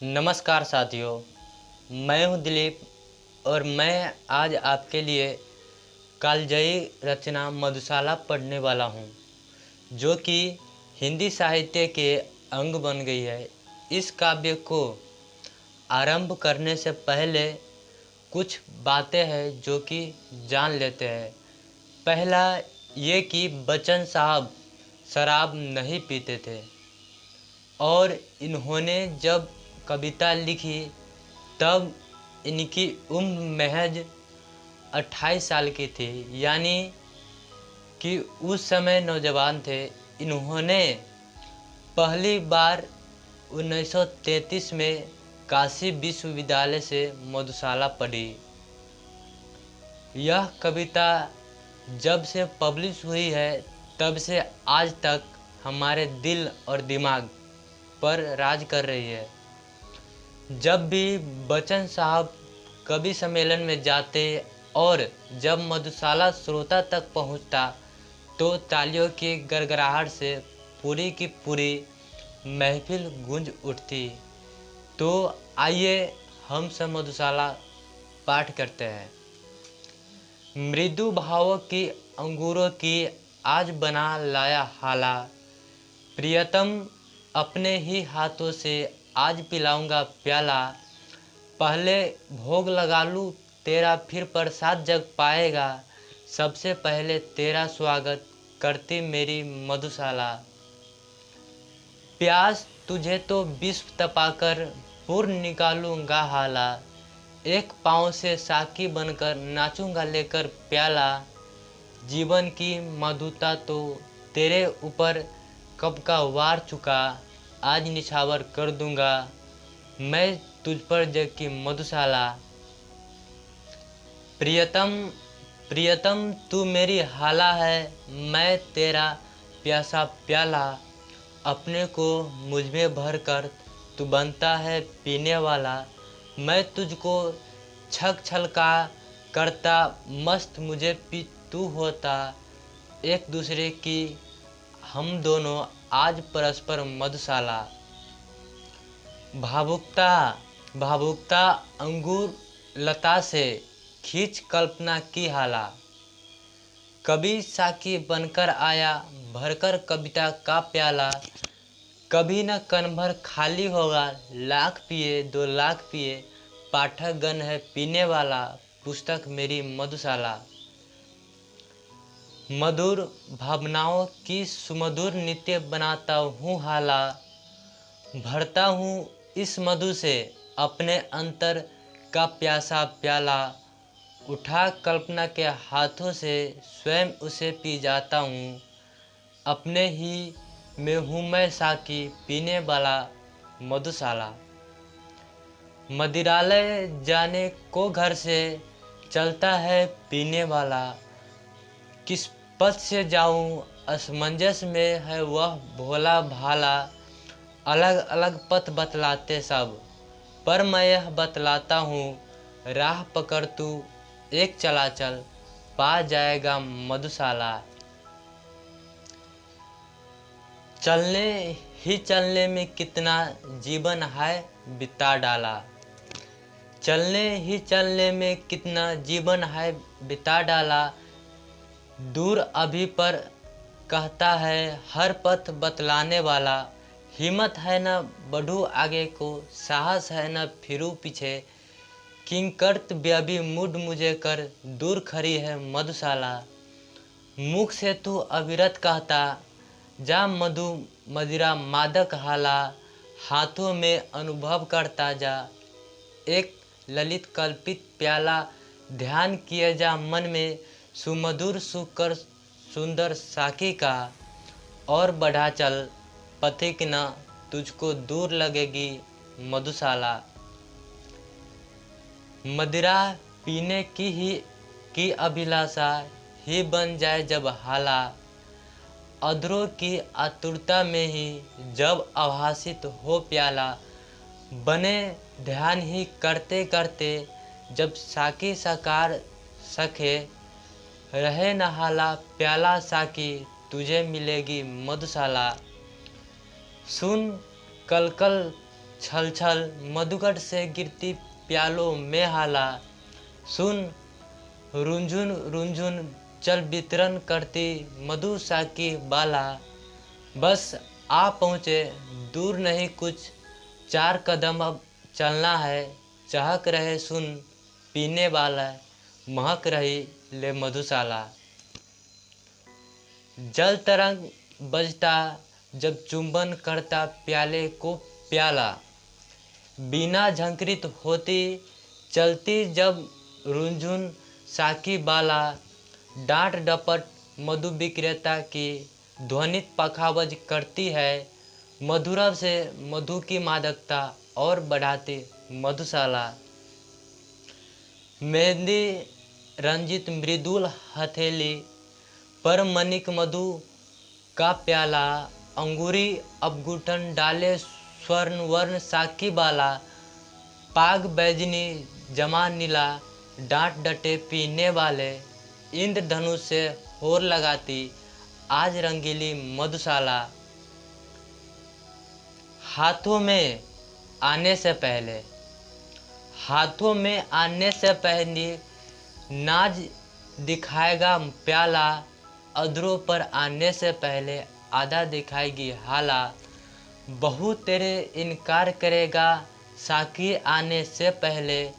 नमस्कार साथियों, मैं हूं दिलीप और मैं आज आपके लिए कालजयी रचना मधुशाला पढ़ने वाला हूं, जो कि हिंदी साहित्य के अंग बन गई है। इस काव्य को आरंभ करने से पहले कुछ बातें हैं जो कि जान लेते हैं। पहला ये कि बच्चन साहब शराब नहीं पीते थे और इन्होंने जब कविता लिखी तब इनकी उम्र महज 28 साल की थी, यानी कि उस समय नौजवान थे। इन्होंने पहली बार 1933 में काशी विश्वविद्यालय से मधुशाला पढ़ी। यह कविता जब से पब्लिश हुई है तब से आज तक हमारे दिल और दिमाग पर राज कर रही है। जब भी बच्चन साहब कवि सम्मेलन में जाते और जब मधुशाला श्रोता तक पहुंचता तो तालियों की गड़गड़ाहट से पूरी की पूरी महफिल गूंज उठती। तो आइए हम सब मधुशाला पाठ करते हैं। मृदु भावों की अंगूरों की आज बना लाया हाला, प्रियतम अपने ही हाथों से आज पिलाऊंगा प्याला। पहले भोग लगा लूँ तेरा फिर प्रसाद जग पाएगा, सबसे पहले तेरा स्वागत करती मेरी मधुशाला। प्यास तुझे तो विष तपाकर पूर्ण निकालूंगा हाला, एक पाँव से साकी बनकर नाचूंगा लेकर प्याला। जीवन की मधुता तो तेरे ऊपर कब का वार चुका, आज निछावर कर दूंगा मैं तुझ पर जग की मधुशाला। प्रियतम प्रियतम तू मेरी हाला है, मैं तेरा प्यासा प्याला। अपने को मुझ में भर कर तू बनता है पीने वाला, मैं तुझको छक छलका करता मस्त मुझे पी तू होता। एक दूसरे की हम दोनों आज परस्पर मधुशाला। भावुकता भावुकता अंगूर लता से खींच कल्पना की हाला, कभी साकी बनकर आया भरकर कविता का प्याला। कभी न कण भर खाली होगा, लाख पिए 2 लाख पिए, पाठक गण है पीने वाला, पुस्तक मेरी मधुशाला। मधुर भावनाओं की सुमधुर नित्य बनाता हूँ हाला, भरता हूँ इस मधु से अपने अंतर का प्यासा प्याला। उठा कल्पना के हाथों से स्वयं उसे पी जाता हूँ, अपने ही में हूँ मैं साकी पीने वाला मधुशाला। मदिरालय जाने को घर से चलता है पीने वाला, किस पथ से जाऊं असमंजस में है वह भोला भाला। अलग अलग पथ बतलाते सब, पर मैं यह बतलाता हूँ, राह पकड़ तू एक चला चल, पा जाएगा मधुशाला। चलने ही चलने में कितना जीवन है बिता डाला, चलने ही चलने में कितना जीवन है बिता डाला। दूर अभी पर कहता है हर पथ बतलाने वाला, हिम्मत है न बढ़ूँ आगे को, साहस है न फिरूँ पीछे। किंकर्त व्यभी मुड मुझे कर दूर खड़ी है मधुशाला। मुख से तू अविरत कहता जा मधु मदिरा मादक हाला, हाथों में अनुभव करता जा एक ललित कल्पित प्याला। ध्यान किए जा मन में सुमधुर सुकर सुंदर साकी का, और बढ़ा चल पथिक न तुझको दूर लगेगी मधुशाला। मदिरा पीने की अभिलाषा ही बन जाए जब हाला, अधरों की आतुरता में ही जब आभासित हो प्याला। बने ध्यान ही करते करते जब साकी साकार सके, रहे न हाला प्याला साकी तुझे मिलेगी मधुशाला। सुन कल कल छल छल मधुकर से गिरती प्यालों में हाला। सुन रुंझुन रुंझुन चल वितरण करती मधुसा की बाला। बस आ पहुँचे दूर नहीं कुछ 4 कदम अब चलना है। चहक रहे सुन पीने वाला महक रही ले मधुशाला। जल तरंग बजता जब चुंबन करता प्याले को प्याला। बिना झंकृत होती चलती जब रुंझुन साकी बाला। डांट डपट मधु विक्रेता की ध्वनित पखावज करती है। मधुरव से मधु की मादकता और बढ़ाती मधुशाला। मेहंदी रंजित मृदुल हथेली पर मनिक मधु का प्याला। अंगूरी अवगुठन डाले स्वर्ण वर्ण साकी बाला। पाग बैजनी जमा नीला डांट डटे पीने वाले। इंद्रधनुष से होर लगाती आज रंगीली मधुशाला। हाथों में आने से पहले नाज दिखाएगा प्याला। अधरों पर आने से पहले आधा दिखाएगी हाला। बहू तेरे इनकार करेगा साकी आने से पहले।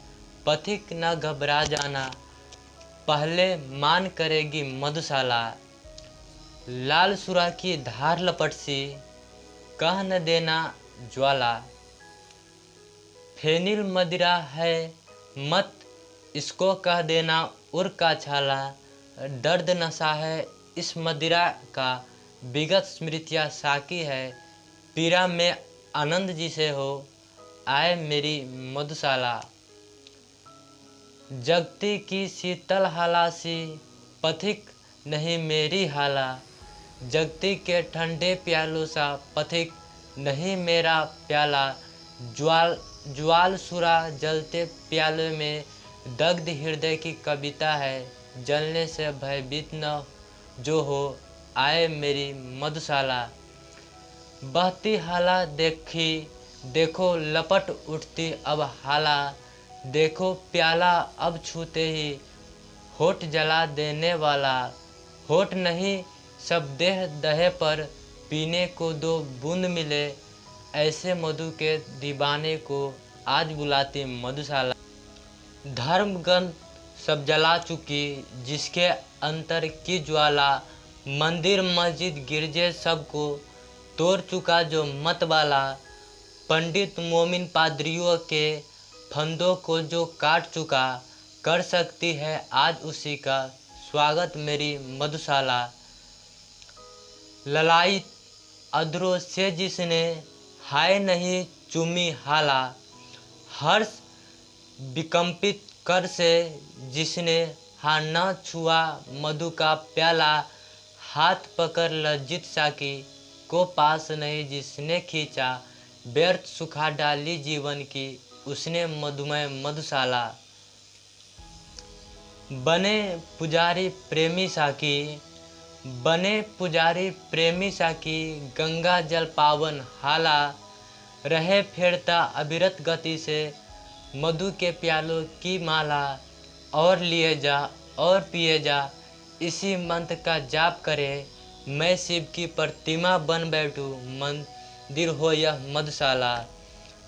पथिक न घबरा जाना पहले मान करेगी मधुशाला। लाल सुरा की धार लपट सी कह न देना ज्वाला। फेनिल मदिरा है मत इसको कह देना उर का छाला। दर्द नशा है इस मदिरा का विगत स्मृतियाँ साकी है। पीरा में आनंद जिसे हो आए मेरी मधुशाला। जगती की शीतल हाला सी पथिक नहीं मेरी हाला। जगती के ठंडे प्यालों सा पथिक नहीं मेरा प्याला। ज्वाल सुरा जलते प्याले में दग्ध हृदय की कविता है। जलने से भयभीत न जो हो आए मेरी मधुशाला। बहती हाला देखो लपट उठती अब हाला। देखो प्याला अब छूते ही होठ जला देने वाला। होठ नहीं सब देह दहे पर पीने को 2 बूंद मिले। ऐसे मधु के दीवाने को आज बुलाती मधुशाला। धर्म गंध सब जला चुकी जिसके अंतर की ज्वाला। मंदिर मस्जिद गिरजे सबको तोड़ चुका जो मत वाला। पंडित मोमिन पादरियों के फंदों को जो काट चुका। कर सकती है आज उसी का स्वागत मेरी मधुशाला। ललायित अधरों से जिसने हाय नहीं चूमी हाला। हर्ष विकंपित कर से जिसने हाँ न छुआ मधु का प्याला। हाथ पकड़ लज्जित साकी को पास नहीं जिसने खींचा। व्यर्थ सुखा डाली जीवन की उसने मधुमय मधुशाला। बने पुजारी प्रेमी साकी गंगा जल पावन हाला। रहे फेरता अविरत गति से मधु के प्यालों की माला। और लिए जा और पिए जा इसी मंत्र का जाप करे। मैं शिव की प्रतिमा बन बैठूं मंदिर हो यह मधुशाला।